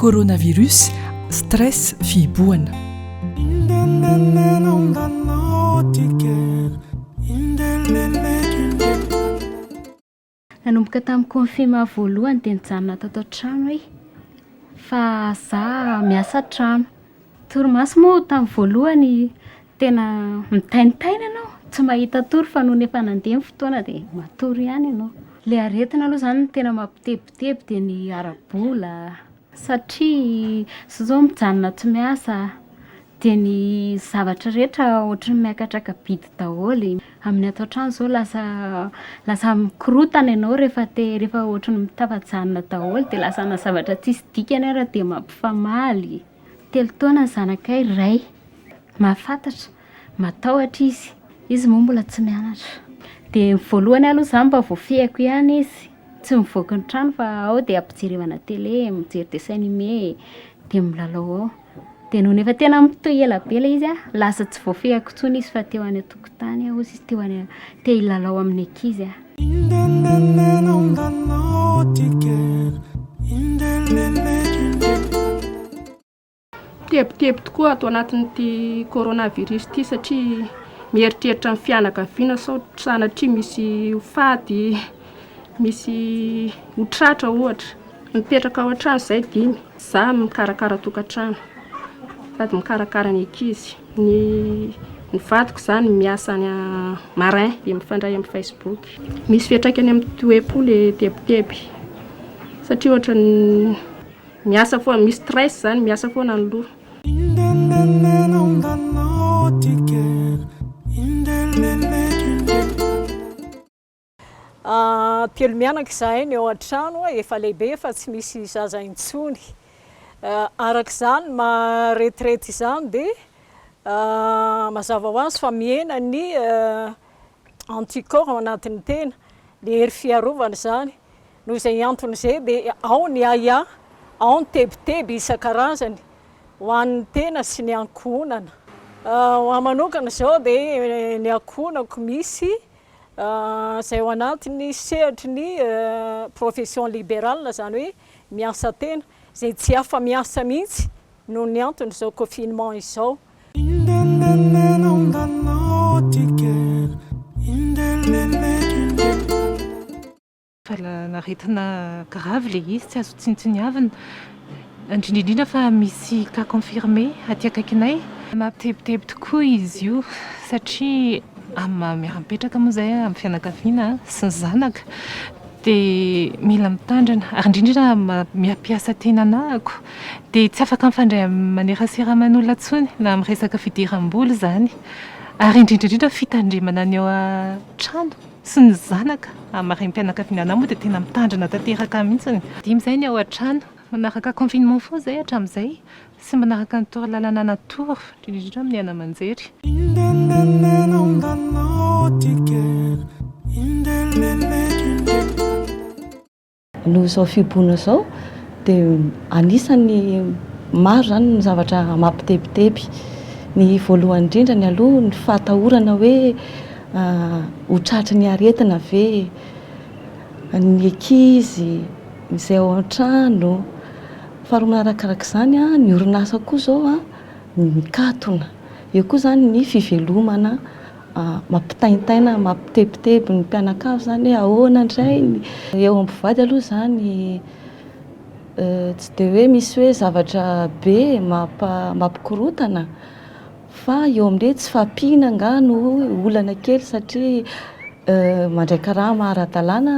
coronavirus, stress fihiboana. Nanomboka tamin'ny konfima voalohany dia nijanona tato an-trano fa za miasa trano. Torimaso moa tamin'ny voalohany tena mitainitaina ianao, tsy mahita tory fa noho nefa nandeha ny fotoana dia matory ihany ianao. Ilay aretina aloha izany tena mampitebiteby dia ny ara-bola satria izao mijanona tsy miasa dia ny zavatra rehetra ohatran'ny miakatraka bidy daholo. Amin'ny ato an-trano izao lasa mikorotana ianao rehefa ohatran'ny mitafa-janona daholo dia lasa na zavatra tsisy dikany ara dia mampifamaly. 3 taona ny zanakay iray, mahafantatra, matahotra izy moa mbola tsy mianatra. Dia voalohany aloha izany mba voafehako ihany izy, tsy mivoaka ny trano fa ao dia ampijerevana télé, mijery dessin animé dia milalao ao. Dia noho nefa tena mitohy ela be ilay izy lasa tsy voafehako intsony izy fa teo any an-tokotany aho izy te hilalao amin'ny ankizy Tebiteby tokoa ato anatin'ity coronavirus ity satria mieritreritra ny fianakaviana sanatria misy fady, misy hotratra ohatra. Mipetraka ao an-trano izay dimy, za mikarakara tokantrano sady mikarakara ny ankizy. Ny vadiko izany miasa any marin dia mifandray amin'ny Facebook. Misy fiantraikany amin'ny toe-po ilay tebiteby satria ohatran'ny miasa foana, misy stress izany, miasa foana ny loha. Telo mianaka izahay ny ao an-trano, efa lehibe fa tsy misy zaza intsony. Araka izany retraite izany dia mazava ho azy fa mihena ny anticorps ao anatin'ny tena, ny hery fiarovana izany. Noho izay antony izay dia ao ny AIA, ao ny tebiteby isan-karazany ho an'ny tena sy ny ankohonana. Ho ahy manokana izao dia ny ankohonako misy izay ao anatin'ny sehatry ny profession libérale, izany hoe miasa tena, izay tsy afa-miasa mihitsy noho ny antony izao confinement izao. Naretina grave ilay izy, tsy azo tsinotsiniavana. Indrindrindrindra fa misy cas confirmé aty akaikinay. Mampitebiteby tokoa izy io satria miara-mipetraka moa izay amin'ny fianakaviana sy ny zanaka dia mila mitandrina ary indrindrindra miampiasa tena anahako dia tsy afaka mifandray manerasera aman'olona intsony na amin'ny resaka fidiram-bola izany ary indrindrindrindra fitandremana ny ao an-trano sy ny zanaka amin'ny renim-pianakaviana anahy moa dia tena mitandrina tanteraka mihitsiny. Dimy izay ny ao an-trano, manaraka confinement foana izay hatramin'izay sy manaraka ny toralalana natory indrindrindrindra amin'ny ana aman-jery. Noho izao fiboana izao dia anisan'ny maro izany ny zavatra mampitebiteby. Ny voalohany indrindra ny aloha ny fahatahorana hoe hotratry ny aretina ve, ny ankizy, izay ao an-trano. Faharoa manarakaraka izany ny orinasa koa izao mikatona. Eo koa izany ny fivelomana mampitaintaina, mampitebiteby ny mpianakavy izany hoe ahoana indray. Eo am-bivady aloha izany tsy dia hoe misy hoe zavatra be mampikorotana fa eo amin'ilay tsy fampiana anga no olana kely satria mandray karaha mahara-dalàna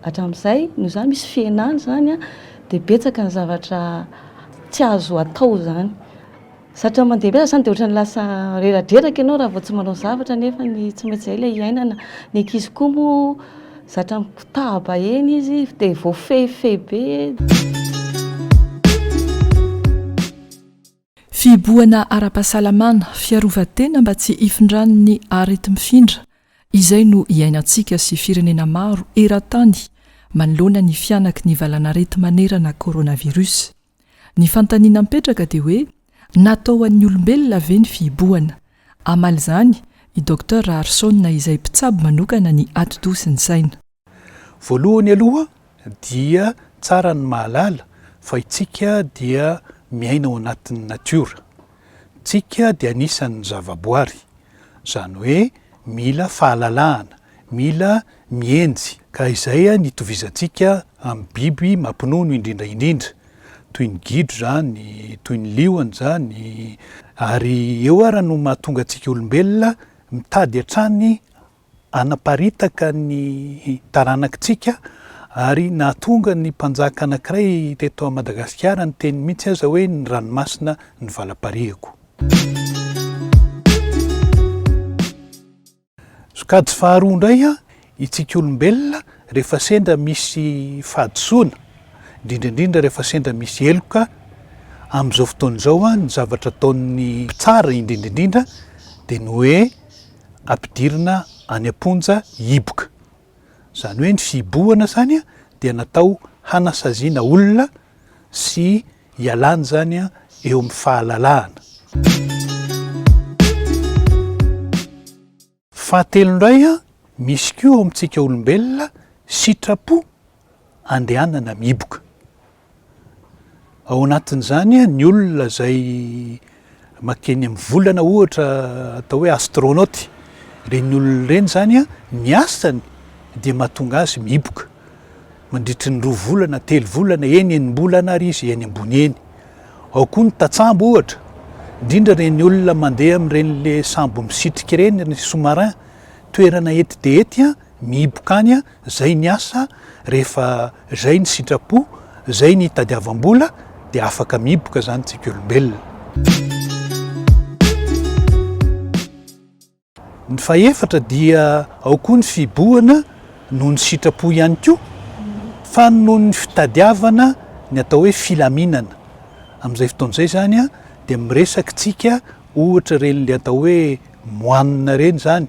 hatramin'izay. Noho izany misy fihenany izany dia betsaka ny zavatra tsy azo atao izany. Satria mandeha be izany dia ohatran'ny lasa reradreraka ianao raha vao tsy manao zavatra nefa tsy maintsy izay ilay iainana. Ny ankizy koa moa zatra mitahaba eny izy dia voafehifehy be. Fihiboana ara-pahasalamana, fiarovan-tena mba tsy hifindran'ny arety mifindra. Izay no iainantsika sy firenena maro eran-tany manoloana ny fianaky ny valan'arety manerana coronavirus. Ny fantaniana mipetraka dia hoe natao an'ny olombelona ve ny fihiboana. Amaly izany i Dr Arson izay mpitsabo manokana ny ati-dosy ny saina. Voalohany aloha dia tsara ny mahalala fa itsika dia miaina ao anatin'ny natiora. Tsika dia anisan'ny zavaboary, zany hoe mila fahalalahana, mila mienjy. Ka izay nitovizantsika amin'ny biby mampinono indrindraindrindra, toy ny gidro zany, toy ny liona zany, ary eo raha no mahatonga antsika olombelona mitady hatrany anaparitaka ny taranakitsika, ary nahatonga ny mpanjaka anankiray teto Madagasikara ny teny mihitsy aza hoe ny ranomasina ny valaparihako. Sokajy faharoa indray itsika olombelona rehefa sendra misy fahadisoana, indrindraindrindra rehefa sendra misy eloka, amin'izao fotoan'izao ny zavatra ataon'ny tsara indrindraindrindra dia ny hoe ampidirina any am-ponja hiboka. Zany hoe ny fibohana zany dia natao hanasaziana olona sy hialana zany eo amin'ny fahalalahana. Fahatelo indray misy koa ao amintsika olombelona sitrapo andehanana mihiboka. Ao anatin'izany ny olona izay makeny amin'ny volana ohatra atao hoe astronaute, reny olona reny zany ny asany dia mahatonga azy mihiboka mandritry ny 2 volana 3 volana eny enim-bolana ary izy eny ambony eny. Ao koa ny tatsambo ohatra, indrindra reny olona mandeha amin'ireny le sambo misitrika ireny, ny sous-marin, toerana ety dia ety mihiboka any, zay ny asa. Rehefa zay ny sitrapo, zay ny tadiavam-bola, dia afaka mihiboka zany tsika olombelona. Ny fahaefatra dia ao koa ny fibohana noho ny sitrapo ihany koa, fa noho ny fitadiavana ny atao hoe filaminana. Amin'izay fotoan'izay zany dia miresaka tsika ohatra reny le atao hoe moanina reny zany,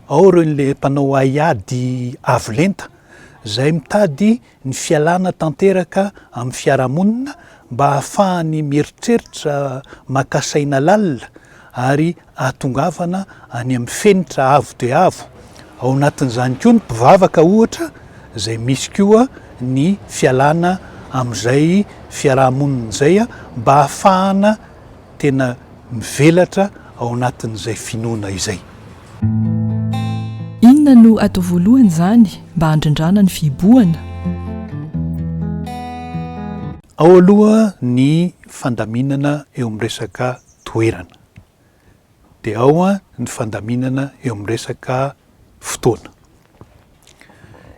ao reny le mpanao haiady avo lenta, zay mitady ny fialana tanteraka amin'ny fiarahamonina mba hahafahany mieritreritra makasaina lalina ary ahatongavana any amin'ny fenitra avo dia avo. Ao anatin'izany koa ny mpivavaka ohatra, zay misy koa ny fialana amin'izay fiarahamonina izay mba hahafahana tena mivelatra ao anatin'izay finoana izay. Inona no atao voalohany zany mba handrindrana ny fibohana? Ao aloha ny fandaminana eo amin'ny resaka toerana, dia ao ny fandaminana eo amin'ny resaka fotoana.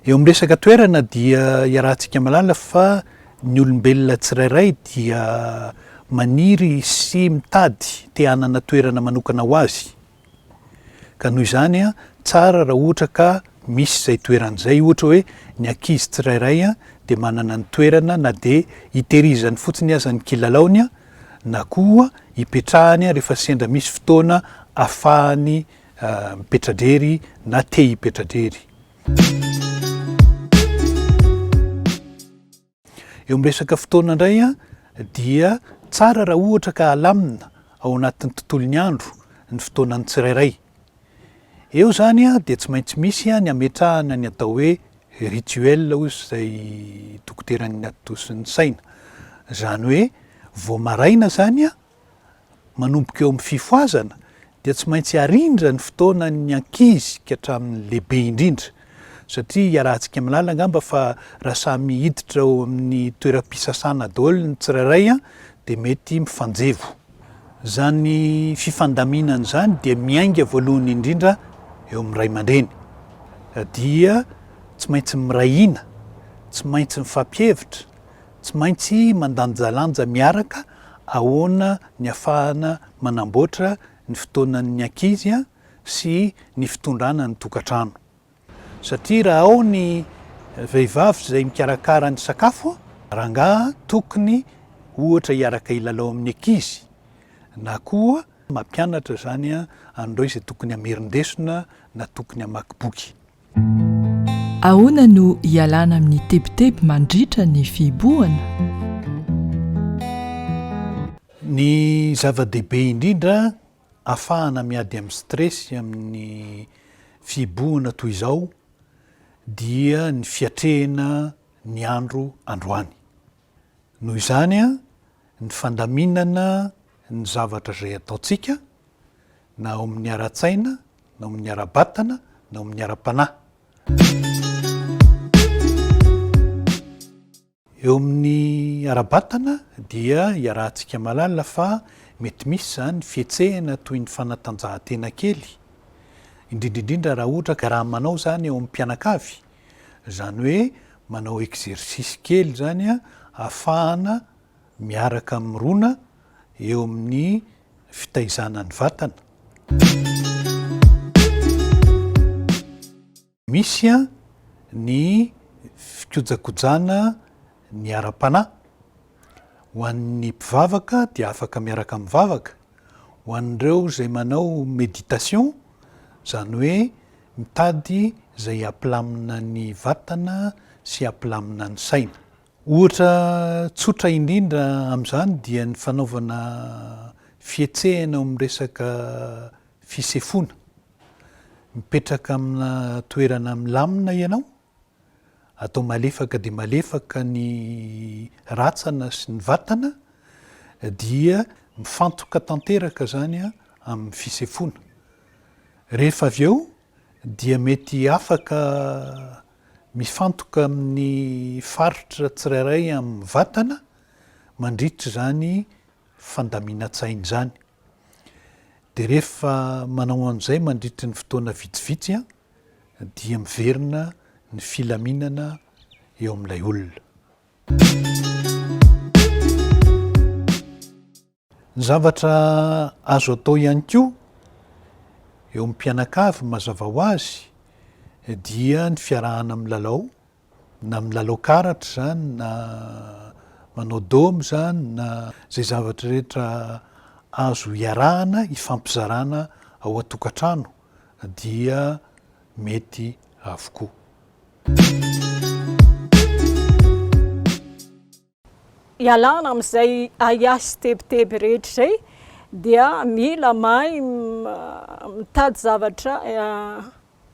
Eo amin'ny resaka toerana dia iarahantsika malala fa ny olombelona tsirairay dia maniry sy mitady te hanana toerana manokana ho azy. Ka noho izany tsara raha ohatra ka misy izay toeran'izay, ohatra hoe ny ankizy tsirairay dia manana ny toerana na dia hitehirizany fotsiny aza ny kilalaony na koa hipetrahany rehefa sendra misy fotoana ahafahany mipetradrery na te hipetradrery. Eo amin'ny resaka fotoana indray dia tsara raha ohatra ka halamina ao anatin'ny tontolon'ny andro ny fotoanan'ny tsirairay. Eo zany dia tsy maintsy misy ny ametrahana ny atao hoe rituel hozy izay dokoteran'ny atosiny saina. Zany hoe vao maraina zany manomboka eo amin'ny fifoazana dia tsy maintsy harindra ny fotoanan'ny ankizy ka hatramin'ny lehibe indrindra, satria iarahantsika malala angamba fa raha samy hiditra ao amin'ny toeram-pisasana daholo ny tsirairay dia mety mifanjevo. Zany fifandaminana zany dia miainga voalohany indrindra eo amin'ny ray aman-dreny, dia tsy maintsy mirahina, tsy maintsy mifampihevitra, tsy maintsy mandanjalanja miaraka ahoana ny ahafahana manamboatra ny fotoanan'ny ankizy sy ny fitondrana ny tokantrano. Satria raha ao ny vehivavy izay mikarakara ny sakafo, rangaha tokony ohatra hiaraka hilalao amin'ny ankizy, na koa mampianatra zany andreo izay tokony hamerindesona na tokony hamaky boky. Ahoana no hialana amin'ny tebiteby mandritra ny fibohana? Ny zava-dehibe indrindra ahafahana miady amin'ny stress amin'ny fibohana toy izao dia ny fiatrehana ny andro androany. noho izany a ny fandaminana ny zavatra zay ataontsika na ao amin'ny ara-tsaina na ao amin'ny ara-batana na ao amin'ny ara-panahy. Eo amin'ny ara-batana dia iarahantsika malalina fa mety misy zany fietsehana toy ny fanatanjahantena kely, indrindraindrindra raha ohatra ka raha manao zany eo amin'ny mpianakavy, zany hoe manao exercice kely zany a ahafahana miaraka mirona eo amin'ny fitaizana ny vatana. Misy a ny fikojakojana ny ara-panahy. Ho an'ny mpivavaka dia afaka miaraka mivavaka, ho an'ireo zay manao méditation, zany hoe mitady zay ampilamina ny vatana sy ampilamina ny saina. Ohatra tsotra indrindra amin'izany dia ny fanaovana fietsehana amin'ny resaka fisefoana. Mipetraka amina toerana milamina ianao, atao malefaka dia malefaka ny ratsana sy ny vatana, dia mifantoka tanteraka zany a amin'ny fisefoana. Rehefa avy eo dia mety afaka mifantoka amin'ny faritra tsirairay amin'ny vatana mandritra zany fandaminan-tsaina zany. De rehefa manao an'izay mandritra ny fotoana vitsivitsy a, dia miverina ny filaminana eo amin'ilay olona. Ny zavatra azo atao ihany koa eo amin'ny mpianakavy mazava ho azy dia ny fiarahana milalao, na milalao karatra zany, na manao dômy zany, na zay zavatra rehetra azo iarahana ifampizarana ao an-tokantrano dia mety avokoa. Ialana amin'izay aiasy tebiteby rehetra zay dia mila mahay mitady zavatra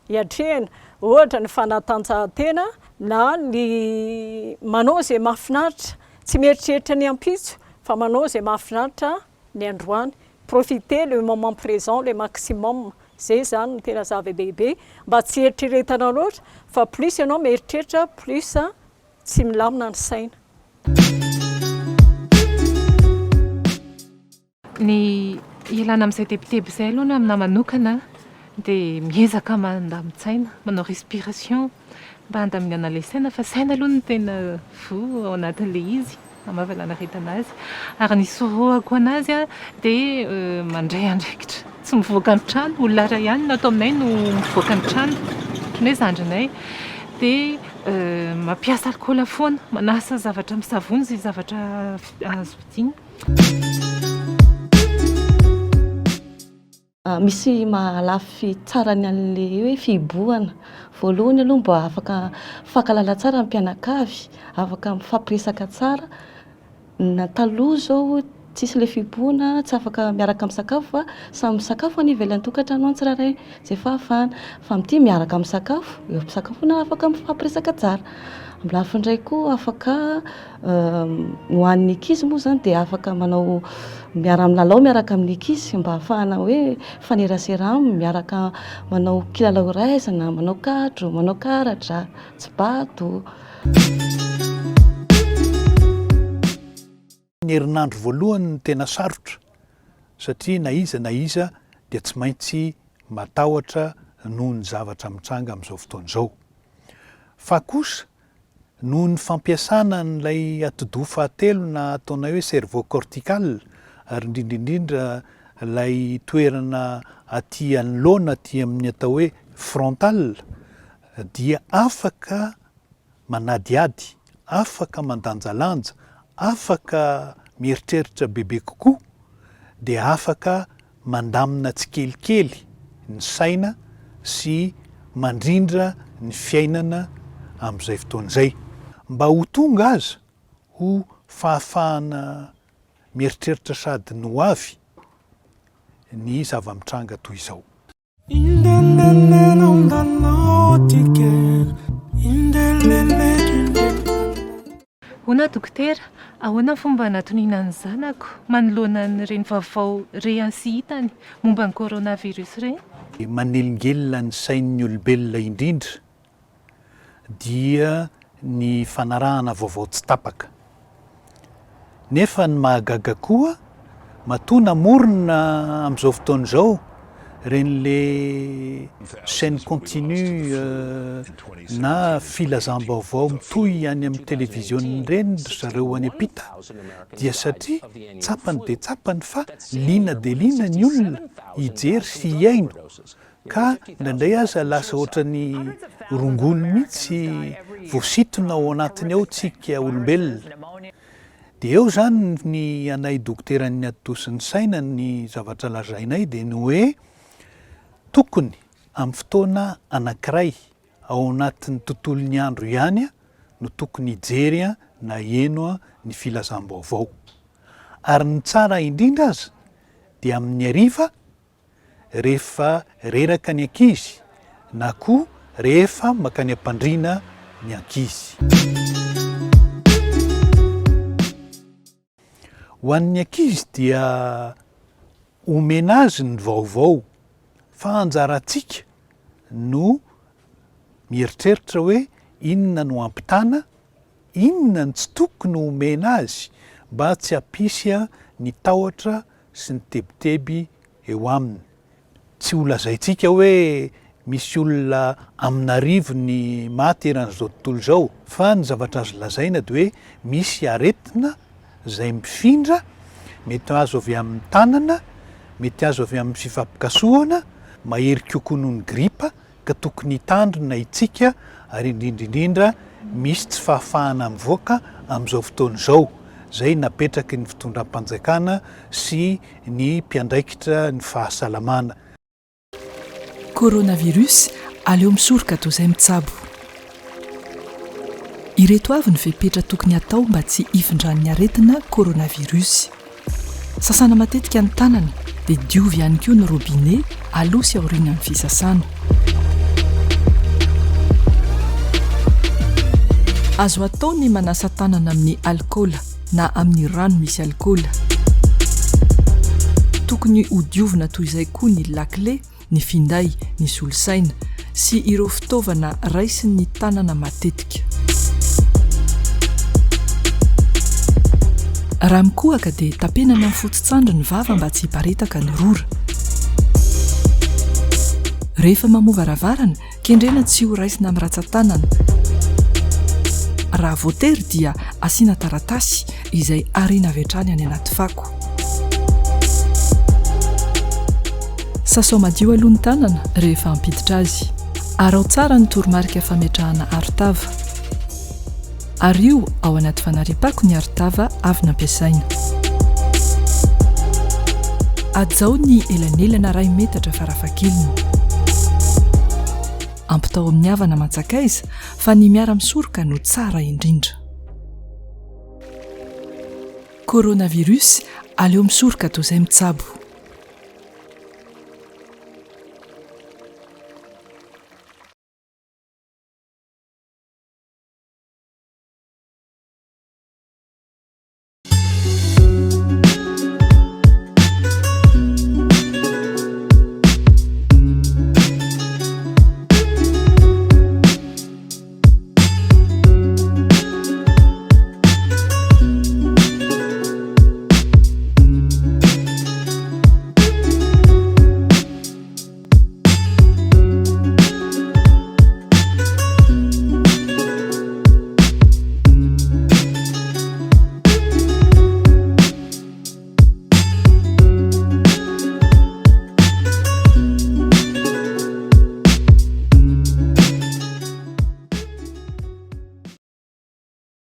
hiatrehana, ohatra ny fanatanjahantena na ny manao zay mahafinaritra, tsy mieritreritra ny ampitso fa manao zay mahafinaritra ny androany. Profiter le moment présent le maximum, zay zany no tena zava-dehibe mba tsy eritreretana loatra fa plus ianao mieritreritra plus tsy milamina ny saina. Ny ialana amin'izay tebiteby izay aloha no amina manokana dia miezaka mandami-tsaina, manao respiration mba handaminana ilay saina, fa saina aloha no tena fo ao anatin'ilay izy, amahavalana retana azy. Ary ny soroako anazy a dia mandray andraikitra, tsy mivoaka ny trano, olona iray ihany no atao aminay no mivoaka ny trano, ohatran'ny hoe zandrinay, dia mampiasa alcool foana, manasa zavatra amin'ny savony zay zavatra azo vidiana. Misy mahalafy tsara ny an'le hoe fibohana. Voalohany aloha mba afaka mifankalala tsara ny mpianakavy, afaka mifampiresaka tsara. Na taloha zao tsisy le fibohana, tsy afaka miaraka misakafo fa samy misakafo any ivelan'ny tokantrano any tsirairay zay fahafahana. Fa amin'ity miaraka misakafo, eo am-pisakafoana afaka mifampiresaka tsara. Amin'ny lafiny indray koa afaka ho an'ny ankizy moa zany dia afaka manao miara-milalao miaraka amin'ny ankizy mba ahafahana hoe fanerasera aminy, miaraka manao kilalao raisina, manao katro, manao karatra, tsibato. Ny herinandro voalohany ny tena sarotra satria na iza dia tsy maintsy matahotra noho ny zavatra mitranga amin'izao fotoana izao. Fa kosa noho ny fampiasana n'ilay atidoha fahatelo na ataona hoe cerveau cortical, ary indrindraindrindra ilay toerana aty anoloana aty amin'ny atao hoe frontal, dia afaka manadiady, afaka mandanjalanja, afaka mieritreritra bebe kokoa, dia afaka mandamina tsikelikely ny saina sy mandrindra ny fiainana amin'izay fotoana izay, mba ho tonga aza ho fahafahana mieritreritra sady no avy ny zava-mitranga toy izao. hoana dokotera ahoana ny fomba anatonina ny zanako manoloana nyreny vaovao rehansy hitany momba ny coronavirus ireny? Manelingelina ny sain'ny olombelona indrindra dia ny fanarahana vaovao tsy tapaka. Nefa ny mahagaga koa matona morona amin'izao fotoana izao ren'le chaîne continue na filazam-baovao mitohy any amin'ny télévision reny zareo any ampita dia satria tsapany de tsapany fa lina de lina ny olona hijery sy hiaino ka ndraindray aza lasa ohatrany rongony mihitsy voasitona ao anatiny ao tsika olombelona. De eo zany ny anay dokoteran'ny atosiny saina ny zavatra lazainay de ny hoe tokony amin'ny fotoana anankiray ao anatin'ny tontolon'ny andro ihany no tokony hijery na eno ny filazam-baovao. Ary ny tsara indrindra aza dia amin'ny hariva rehefa reraka ny ankizy na koa rehefa makany am-pandriana ny ankizy. Ho an'ny ankizy dia omena azy ny vaovao fa anjarantsika no mieritreritra hoe inona no ampitana, inona ny tsy tokony omena azy mba tsy hampisy ny tahotra sy ny tebiteby eo aminy. Tsy ho lazaintsika hoe misy olona amin'arivo ny maty eran'izao tontolo izao, fa ny zavatra azo lazaina dia hoe misy aretina izay mifindra, mety azo avy amin'ny tanana, mety azo avy amin'ny fifampikasohana, mahery kokoa noho ny gripa ka tokony hitandrina itsika ary indrindraindrindra misy tsy fahafahana mivoaka amin'izao fotoana izao. Zay napetraky ny fitondram-panjakana sy ny mpiandraikitra ny fahasalamana. Coronavirus aleo misoroka toy izay mitsabo. Ireto avy ny fepetra tokony atao mba tsy hifindran'ny aretina coronavirus. Sasana matetika ny tanana dia diovy ihany koa ny robinet aloha sy aoriana amin'ny fisasana. Azo atao ny manasa tanana amin'ny alkôla na amin'ny rano misy alkôla. Tokony ho diovina toy izay koa ny lakle, ny finday, ny solosaina sy ireo fitaovana raisin'ny tanana matetika. Raha mikohaka dia tapenana amin'ny fototsandro ny vava mba tsy hiparitaka ny rora. Rehefa mamova ravarana, kendrena tsy ho raisina amin'ny ratsan-tanana. Raha voatery dia asiana taratasy izay arina avy hatrany any anaty fako. Sasao madio aloha ny tanana rehefa ampiditra azy. Arao tsara ny toromarika fametrahana arotava. Ary io ao anaty fanariam-pako ny arotava avy nampiasaina. Ajao ny elanelana 2 metatra farafahakeliny. Ampitao amin'ny havana mantsakaiza fa ny miara-misoroka no tsara indrindra. Coronavirus aleo misoroka toy izay mitsabo.